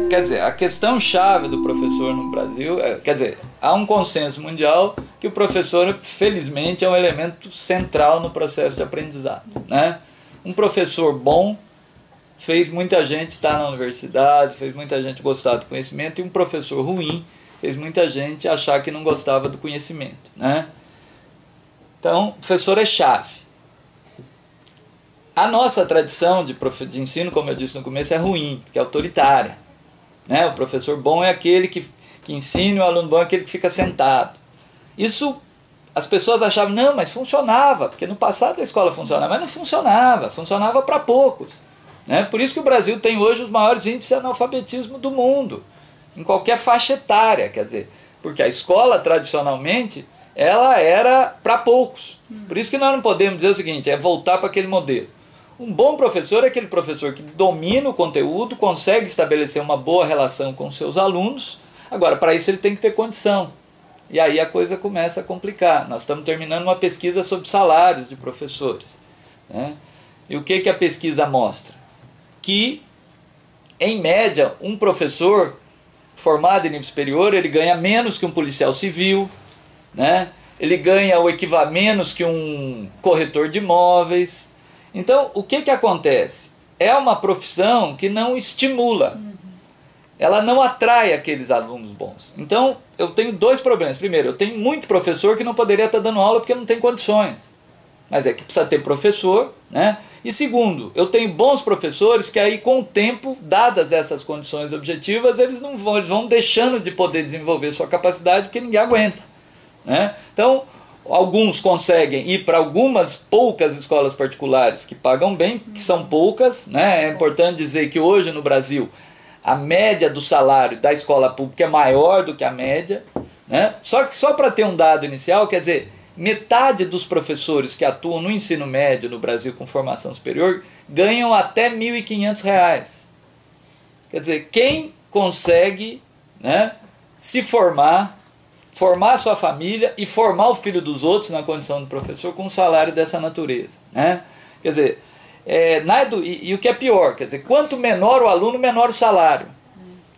quer dizer, a questão-chave do professor no Brasil, quer dizer, há um consenso mundial que o professor, felizmente, é um elemento central no processo de aprendizado, né? Um professor bom fez muita gente estar na universidade, fez muita gente gostar do conhecimento, e um professor ruim fez muita gente achar que não gostava do conhecimento, né? Então, o professor é chave. A nossa tradição de ensino, como eu disse no começo, é ruim, porque é autoritária, né? O professor bom é aquele que ensina, e o aluno bom é aquele que fica sentado. Isso, as pessoas achavam, não, mas funcionava, porque no passado a escola funcionava, mas não funcionava, funcionava para poucos, né? Por isso que o Brasil tem hoje os maiores índices de analfabetismo do mundo, em qualquer faixa etária, quer dizer, porque a escola, tradicionalmente, ela era para poucos. Por isso que nós não podemos dizer o seguinte, é voltar para aquele modelo. Um bom professor é aquele professor que domina o conteúdo, consegue estabelecer uma boa relação com os seus alunos. Agora, para isso ele tem que ter condição. E aí a coisa começa a complicar. Nós estamos terminando uma pesquisa sobre salários de professores, né? E o que a pesquisa mostra? Que, em média, um professor formado em nível superior, ele ganha menos que um policial civil, né? Ele ganha o equivalente menos que um corretor de imóveis. Então, o que acontece? É uma profissão que não estimula, ela não atrai aqueles alunos bons. Então, eu tenho dois problemas. Primeiro, eu tenho muito professor que não poderia estar dando aula porque não tem condições, mas é que precisa ter professor, né? E segundo, eu tenho bons professores que aí com o tempo, dadas essas condições objetivas, eles vão deixando de poder desenvolver sua capacidade porque ninguém aguenta, né? Então, alguns conseguem ir para algumas poucas escolas particulares que pagam bem, que são poucas, né? É importante dizer que hoje no Brasil a média do salário da escola pública é maior do que a média, né? Só que só para ter um dado inicial, quer dizer, metade dos professores que atuam no ensino médio no Brasil com formação superior ganham até R$ 1.500. Quer dizer, quem consegue, né, se formar sua família e formar o filho dos outros na condição de professor com um salário dessa natureza, né? Quer dizer, e o que é pior, quer dizer, quanto menor o aluno, menor o salário.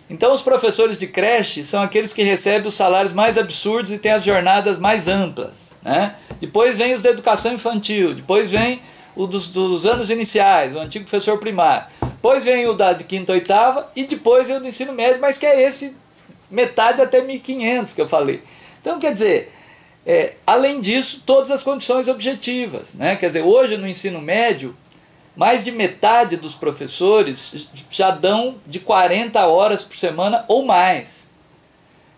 Então os professores de creche são aqueles que recebem os salários mais absurdos e têm as jornadas mais amplas, né? Depois vem os da educação infantil, depois vem o dos anos iniciais, o antigo professor primário, depois vem o de quinta, oitava e depois vem o do ensino médio, mas que é esse metade até 1.500 que eu falei. Então, quer dizer, além disso, todas as condições objetivas, né? Quer dizer, hoje no ensino médio, mais de metade dos professores já dão de 40 horas por semana ou mais.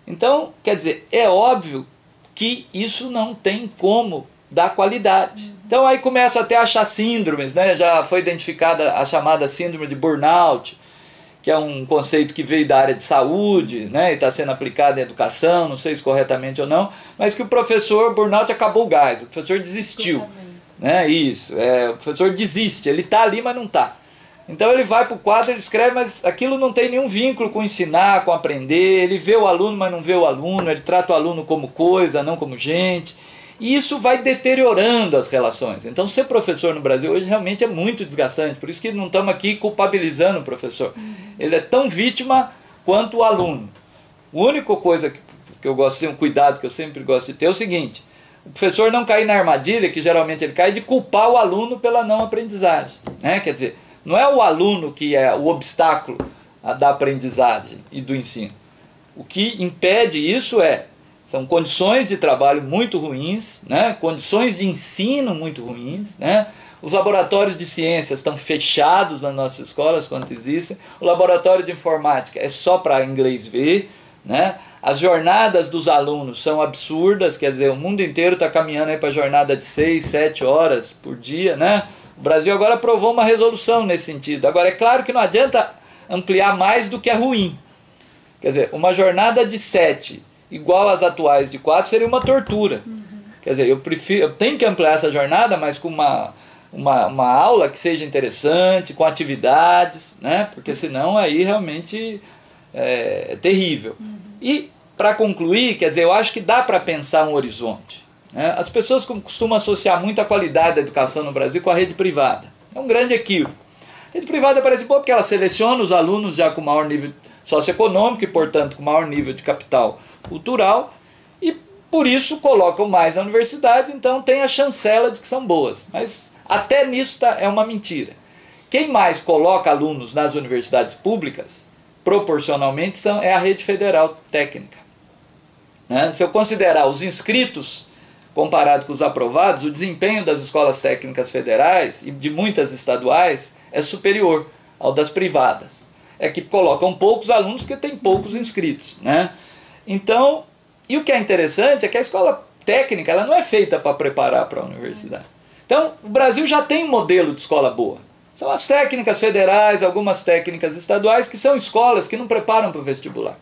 Então, quer dizer, é óbvio que isso não tem como dar qualidade. Então aí começa até a achar síndromes, né? Já foi identificada a chamada síndrome de burnout, que é um conceito que veio da área de saúde, né, e está sendo aplicado em educação, não sei se corretamente ou não, mas que o professor, burnout, acabou o gás, o professor desistiu. Né, isso, o professor desiste, ele está ali, mas não está. Então ele vai para o quadro, ele escreve, mas aquilo não tem nenhum vínculo com ensinar, com aprender, ele vê o aluno, mas não vê o aluno, ele trata o aluno como coisa, não como gente. E isso vai deteriorando as relações. Então ser professor no Brasil hoje realmente é muito desgastante. Por isso que não estamos aqui culpabilizando o professor. Ele é tão vítima quanto o aluno. A única coisa que eu gosto de ter, um cuidado que eu sempre gosto de ter é o seguinte: o professor não cair na armadilha, que geralmente ele cai, de culpar o aluno pela não aprendizagem, né? Quer dizer, não é o aluno que é o obstáculo da aprendizagem e do ensino. O que impede isso são condições de trabalho muito ruins, né? Condições de ensino muito ruins, né? Os laboratórios de ciências estão fechados nas nossas escolas quando existem. O laboratório de informática é só para inglês ver, né? As jornadas dos alunos são absurdas, quer dizer, o mundo inteiro está caminhando aí para jornada de 6, 7 horas por dia, né? O Brasil agora aprovou uma resolução nesse sentido. Agora, é claro que não adianta ampliar mais do que é ruim. Quer dizer, uma jornada de 7 igual às atuais de 4 seria uma tortura. Quer dizer, eu tenho que ampliar essa jornada, mas com uma aula que seja interessante, com atividades, né? Porque senão aí realmente é terrível. E para concluir, quer dizer, eu acho que dá para pensar um horizonte, né? As pessoas costumam associar muito a qualidade da educação no Brasil com a rede privada. É um grande equívoco. A rede privada parece boa porque ela seleciona os alunos já com maior nível socioeconômico e, portanto, com maior nível de capital cultural, e por isso colocam mais na universidade, então tem a chancela de que são boas. Mas até nisso é uma mentira. Quem mais coloca alunos nas universidades públicas, proporcionalmente, é a rede federal técnica. Né? Se eu considerar os inscritos comparado com os aprovados, o desempenho das escolas técnicas federais e de muitas estaduais é superior ao das privadas. É que colocam poucos alunos porque tem poucos inscritos. Né? Então, e o que é interessante é que a escola técnica ela não é feita para preparar para a universidade. Então, o Brasil já tem um modelo de escola boa. São as técnicas federais, algumas técnicas estaduais, que são escolas que não preparam para o vestibular.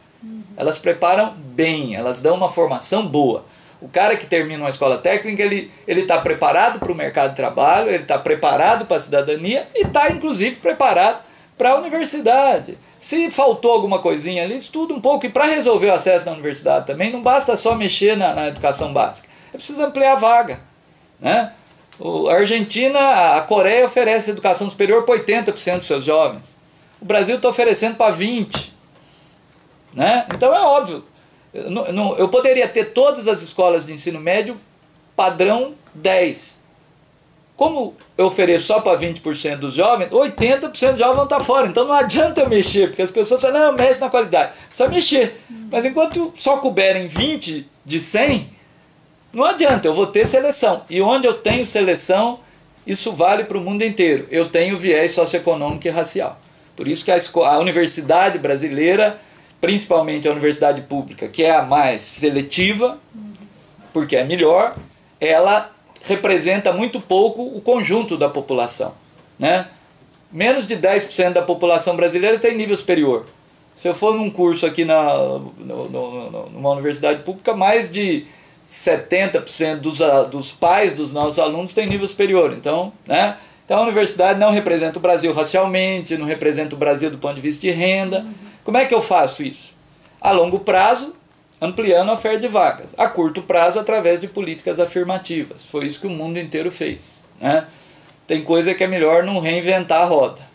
Elas preparam bem, elas dão uma formação boa. O cara que termina uma escola técnica, ele está preparado para o mercado de trabalho, ele está preparado para a cidadania e está, inclusive, preparado para a universidade. Se faltou alguma coisinha ali, estuda um pouco. E para resolver o acesso na universidade também, não basta só mexer na educação básica. É preciso ampliar a vaga. Né? A Argentina, a Coreia oferece educação superior para 80% dos seus jovens. O Brasil está oferecendo para 20%. Né? Então é óbvio. Eu poderia ter todas as escolas de ensino médio padrão 10. Como eu ofereço só para 20% dos jovens, 80% dos jovens vão estar fora. Então não adianta eu mexer, porque as pessoas falam, não, mexe na qualidade. Precisa mexer. Mas enquanto só couberem 20 de 100, não adianta, eu vou ter seleção. E onde eu tenho seleção, isso vale para o mundo inteiro. Eu tenho viés socioeconômico e racial. Por isso que a universidade brasileira, principalmente a universidade pública, que é a mais seletiva, porque é melhor, ela representa muito pouco o conjunto da população. Né? Menos de 10% da população brasileira tem nível superior. Se eu for num curso aqui numa universidade pública, mais de 70% dos pais dos nossos alunos têm nível superior. Então, né? Então a universidade não representa o Brasil racialmente, não representa o Brasil do ponto de vista de renda. Como é que eu faço isso? A longo prazo, ampliando a oferta de vagas. A curto prazo, através de políticas afirmativas. Foi isso que o mundo inteiro fez. Né? Tem coisa que é melhor não reinventar a roda.